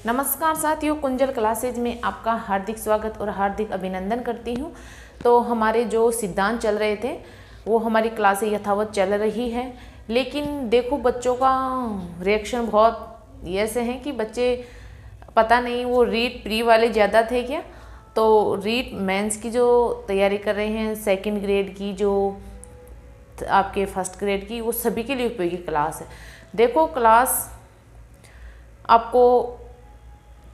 नमस्कार साथियों, कुंजल क्लासेज में आपका हार्दिक स्वागत और हार्दिक अभिनंदन करती हूँ। तो हमारे जो सिद्धांत चल रहे थे वो हमारी क्लासें यथावत चल रही है, लेकिन देखो बच्चों का रिएक्शन बहुत ऐसे हैं कि बच्चे पता नहीं वो रीड प्री वाले ज़्यादा थे क्या, तो रीड मेंस की जो तैयारी कर रहे हैं, सेकंड ग्रेड की, जो आपके फर्स्ट ग्रेड की, वो सभी के लिए उपयोगी क्लास है। देखो क्लास आपको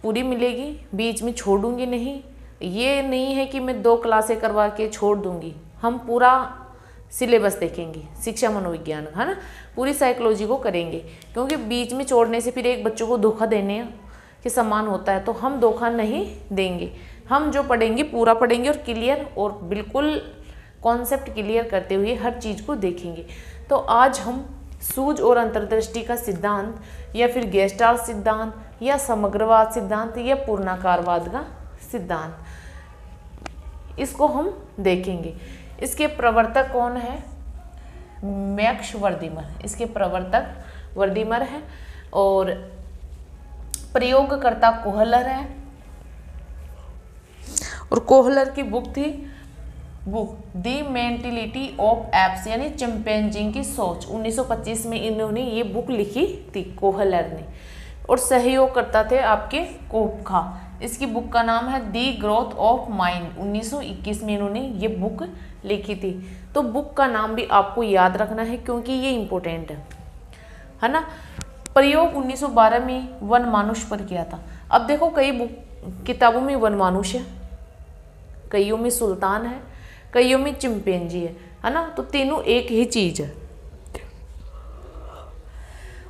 पूरी मिलेगी, बीच में छोड़ूंगी नहीं। ये नहीं है कि मैं 2 क्लासें करवा के छोड़ दूंगी, हम पूरा सिलेबस देखेंगे, शिक्षा मनोविज्ञान, है ना, पूरी साइकोलॉजी को करेंगे, क्योंकि बीच में छोड़ने से फिर एक बच्चों को धोखा देने के समान होता है। तो हम धोखा नहीं देंगे, हम जो पढ़ेंगे पूरा पढ़ेंगे और क्लियर और बिल्कुल कॉन्सेप्ट क्लियर करते हुए हर चीज़ को देखेंगे। तो आज हम सूझ और अंतर्दृष्टि का सिद्धांत, या फिर गेस्टाल्ट सिद्धांत, या समग्रवाद सिद्धांत, या पूर्णाकारवाद का सिद्धांत, इसको हम देखेंगे। इसके प्रवर्तक कौन है? मैक्स वर्दीमर, इसके प्रवर्तक वर्दीमर है और प्रयोगकर्ता कोहलर है। और कोहलर की बुक थी द मेंटेलिटी ऑफ एप्स, यानी चिंपैंजी की सोच। 1925 में इन्होंने ये बुक लिखी थी कोहलर ने, और सहयोग करता थे आपके कोपखा। इसकी बुक का नाम है दी ग्रोथ ऑफ माइंड। 1921 में इन्होंने ये बुक लिखी थी। तो बुक का नाम भी आपको याद रखना है क्योंकि ये इम्पोर्टेंट है ना। प्रयोग 1912 में वन मानुष पर किया था। अब देखो कई बुक किताबों में वन मानुष है, कईयों में सुल्तान है, कईयों में चिंपैंजी है ना। तो तीनों एक ही चीज है।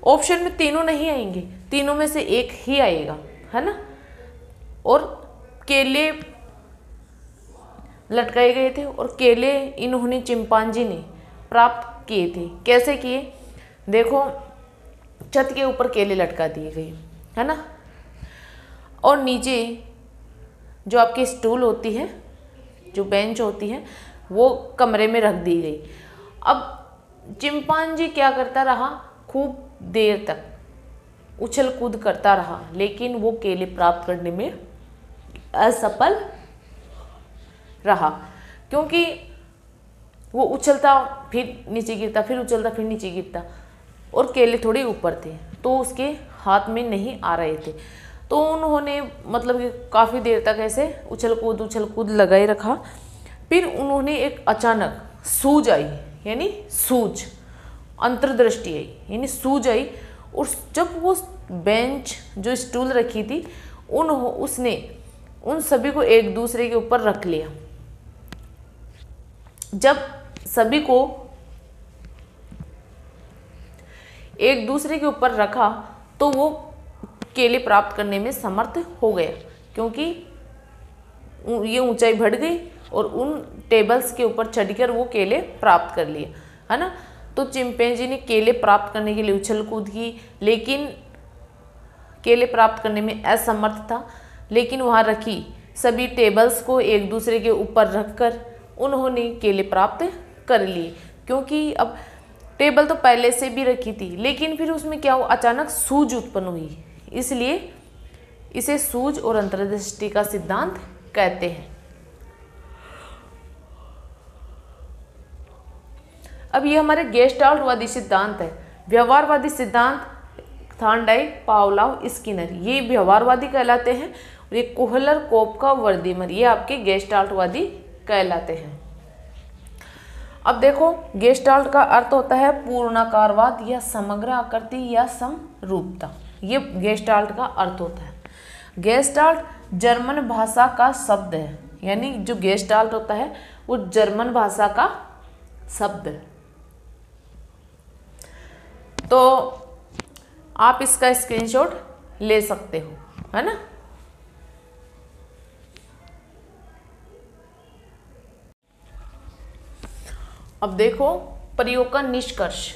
ऑप्शन में तीनों नहीं आएंगे, तीनों में से एक ही आएगा, है ना। और केले लटकाए गए थे और केले इन्होंने चिंपांजी ने प्राप्त किए थे। कैसे किए? देखो छत के ऊपर केले लटका दिए गए, है ना, और नीचे जो आपकी स्टूल होती है, जो बेंच होती है, वो कमरे में रख दी गई। अब चिंपांजी क्या करता रहा? खूब देर तक उछल कूद करता रहा, लेकिन वो केले प्राप्त करने में असफल रहा, क्योंकि वो उछलता फिर नीचे गिरता, फिर उछलता फिर नीचे गिरता, और केले थोड़े ऊपर थे तो उसके हाथ में नहीं आ रहे थे। तो उन्होंने मतलब कि काफ़ी देर तक ऐसे उछल कूद लगाए रखा। फिर उन्होंने एक अचानक सूझ आई, यानी सूझ, अंतर्दृष्टि आई, यानी सूझ आई। और जब वो बेंच जो स्टूल रखी थी उसने उन सभी को एक दूसरे के ऊपर रख लिया। जब सभी को एक दूसरे के ऊपर रखा तो वो केले प्राप्त करने में समर्थ हो गया, क्योंकि ये ऊंचाई बढ़ गई और उन टेबल्स के ऊपर चढ़कर वो केले प्राप्त कर लिए, है ना। तो चिंपैंजी ने केले प्राप्त करने के लिए उछल कूद की, लेकिन केले प्राप्त करने में असमर्थ था। लेकिन वहाँ रखी सभी टेबल्स को एक दूसरे के ऊपर रखकर उन्होंने केले प्राप्त कर लिए, क्योंकि अब टेबल तो पहले से भी रखी थी, लेकिन फिर उसमें क्या हुआ, अचानक सूझ उत्पन्न हुई। इसलिए इसे सूझ और अंतर्दृष्टि का सिद्धांत कहते हैं। अब ये हमारे गेस्टाल्टवादी सिद्धांत है। व्यवहारवादी सिद्धांत थॉर्नडाइक, पावलोव, स्किनर, ये व्यवहारवादी कहलाते हैं। और ये कोहलर, कोपका, वर्दीमर, ये आपके गेस्टाल्टवादी कहलाते हैं। अब देखो गेस्टाल्ट का अर्थ होता है पूर्णाकारवाद या समग्र आकृति या समरूपता, ये गेस्टाल्ट का अर्थ होता है। गेस्टाल्ट जर्मन भाषा का शब्द है, यानी जो गेस्टाल्ट होता है वो जर्मन भाषा का शब्द है। तो आप इसका स्क्रीनशॉट ले सकते हो, है ना। अब देखो प्रयोग का निष्कर्ष,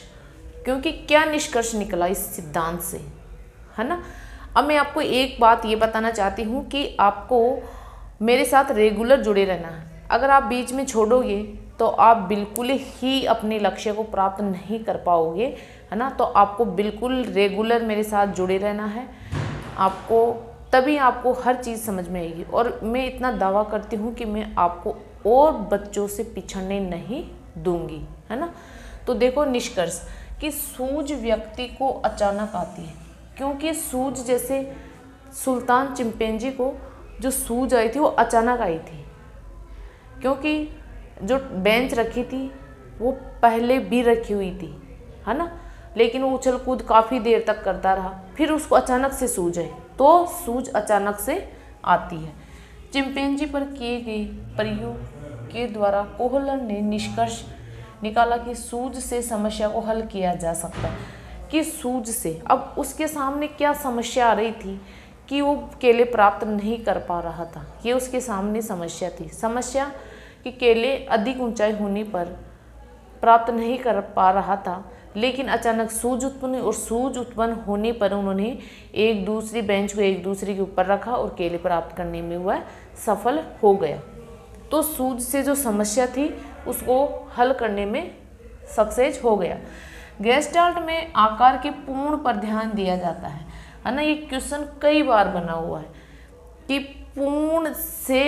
क्योंकि क्या निष्कर्ष निकला इस सिद्धांत से, है ना। अब मैं आपको एक बात ये बताना चाहती हूँ कि आपको मेरे साथ रेगुलर जुड़े रहना है। अगर आप बीच में छोड़ोगे तो आप बिल्कुल ही अपने लक्ष्य को प्राप्त नहीं कर पाओगे, है ना। तो आपको बिल्कुल रेगुलर मेरे साथ जुड़े रहना है। आपको तभी आपको हर चीज़ समझ में आएगी। और मैं इतना दावा करती हूँ कि मैं आपको और बच्चों से पिछड़ने नहीं दूंगी, है ना। तो देखो निष्कर्ष कि सूझ व्यक्ति को अचानक आती है, क्योंकि सूझ जैसे सुल्तान चिंपैंजी को जो सूझ आई थी वो अचानक आई थी, क्योंकि जो बेंच रखी थी वो पहले भी रखी हुई थी, है ना, लेकिन वो उछल कूद काफ़ी देर तक करता रहा, फिर उसको अचानक से सूझ आई, तो सूझ अचानक से आती है। चिंपैंजी पर किए गए प्रयोग के द्वारा कोहलर ने निष्कर्ष निकाला कि सूझ से समस्या को हल किया जा सकता है। कि सूझ से अब उसके सामने क्या समस्या आ रही थी कि वो केले प्राप्त नहीं कर पा रहा था, ये उसके सामने समस्या थी। समस्या कि केले अधिक ऊंचाई होने पर प्राप्त नहीं कर पा रहा था, लेकिन अचानक सूझ उत्पन्न हुई और सूझ उत्पन्न होने पर उन्होंने एक दूसरी बेंच को एक दूसरे के ऊपर रखा और केले प्राप्त करने में वह सफल हो गया। तो सूझ से जो समस्या थी उसको हल करने में सक्सेस हो गया। गेस्टाल्ट में आकार के पूर्ण पर ध्यान दिया जाता है ना। ये क्वेश्चन कई बार बना हुआ है कि पूर्ण से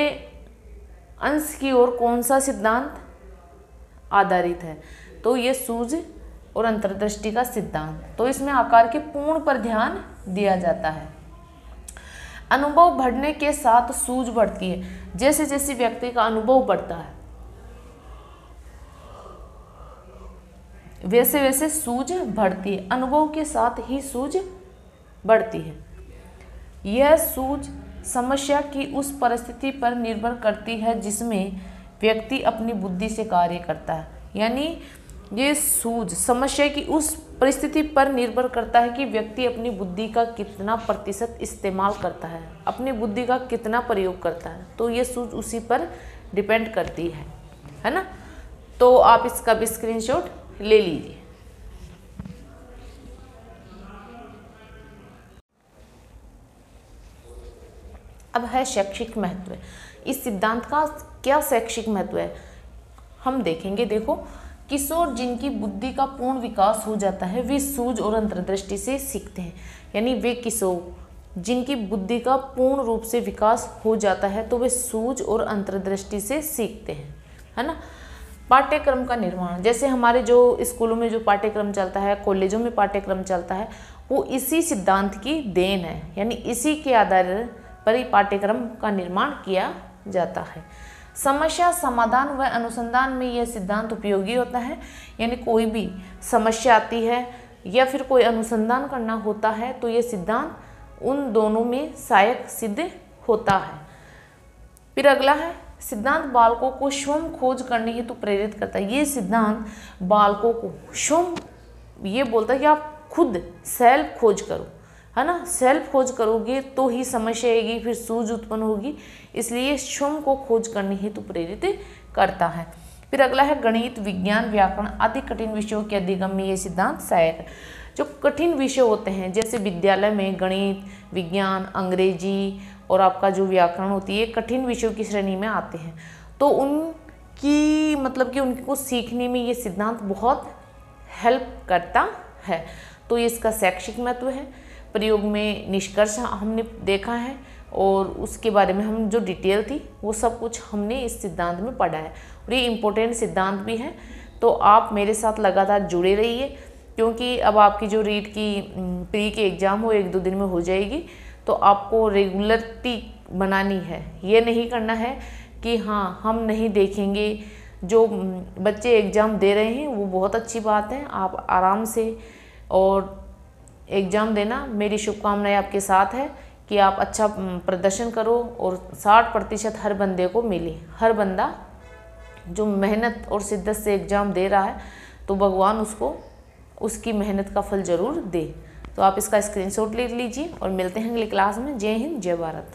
अंश की ओर कौन सा सिद्धांत आधारित है, तो ये सूझ और अंतर्दृष्टि का सिद्धांत। तो इसमें आकार के पूर्ण पर ध्यान दिया जाता है। अनुभव बढ़ने के साथ सूझ बढ़ती है। जैसे जैसे व्यक्ति का अनुभव बढ़ता है वैसे वैसे सूझ बढ़ती है। अनुभव के साथ ही सूझ बढ़ती है। यह सूझ समस्या की उस परिस्थिति पर निर्भर करती है जिसमें व्यक्ति अपनी बुद्धि से कार्य करता है। यानी ये सूझ समस्या की उस परिस्थिति पर निर्भर करता है कि व्यक्ति अपनी बुद्धि का कितना प्रतिशत इस्तेमाल करता है, अपनी बुद्धि का कितना प्रयोग करता है। तो ये सूझ उसी पर डिपेंड करती है ना। तो आप इसका भी स्क्रीनशॉट ले लीजिए। अब है शैक्षिक महत्व। इस सिद्धांत का क्या शैक्षिक महत्व है हम देखेंगे। देखो, किशोर जिनकी बुद्धि का पूर्ण विकास हो जाता है वे सूझ और अंतर्दृष्टि से सीखते हैं। यानी वे किशोर जिनकी बुद्धि का पूर्ण रूप से विकास हो जाता है तो वे सूझ और अंतर्दृष्टि से सीखते हैं, है ना। पाठ्यक्रम का निर्माण, जैसे हमारे जो स्कूलों में जो पाठ्यक्रम चलता है, कॉलेजों में पाठ्यक्रम चलता है, वो इसी सिद्धांत की देन है। यानी इसी के आधार पर ही पाठ्यक्रम का निर्माण किया जाता है। समस्या समाधान व अनुसंधान में यह सिद्धांत उपयोगी होता है। यानी कोई भी समस्या आती है या फिर कोई अनुसंधान करना होता है तो यह सिद्धांत उन दोनों में सहायक सिद्ध होता है। फिर अगला है सिद्धांत बालकों को स्वयं खोज करने हेतु प्रेरित करता है। ये सिद्धांत बालकों को स्वयं ये बोलता है कि आप खुद सेल्फ खोज करो, है ना। सेल्फ खोज करोगे तो ही समस्या आएगी, फिर सूझ उत्पन्न होगी। इसलिए स्वयं को खोज करने हेतु प्रेरित करता है। फिर अगला है गणित, विज्ञान, व्याकरण आदि कठिन विषयों के अधिगम में ये सिद्धांत सहायक है। जो कठिन विषय होते हैं जैसे विद्यालय में गणित, विज्ञान, अंग्रेजी और आपका जो व्याकरण होती है कठिन विषयों की श्रेणी में आते हैं, तो उनकी मतलब कि उनको सीखने में ये सिद्धांत बहुत हेल्प करता है। तो ये इसका शैक्षिक महत्व है। प्रयोग में निष्कर्ष हमने देखा है और उसके बारे में हम जो डिटेल थी वो सब कुछ हमने इस सिद्धांत में पढ़ा है और ये इम्पोर्टेंट सिद्धांत भी है। तो आप मेरे साथ लगातार जुड़े रहिए, क्योंकि अब आपकी जो रीट की प्री की एग्ज़ाम हो 1-2 दिन में हो जाएगी। तो आपको रेगुलरिटी बनानी है। ये नहीं करना है कि हाँ हम नहीं देखेंगे। जो बच्चे एग्ज़ाम दे रहे हैं वो बहुत अच्छी बात है, आप आराम से और एग्ज़ाम देना। मेरी शुभकामनाएं आपके साथ है कि आप अच्छा प्रदर्शन करो और 60% हर बंदे को मिले। हर बंदा जो मेहनत और शिद्दत से एग्ज़ाम दे रहा है तो भगवान उसको उसकी मेहनत का फल ज़रूर दे। तो आप इसका स्क्रीनशॉट ले लीजिए और मिलते हैं अगली क्लास में। जय हिंद, जय भारत।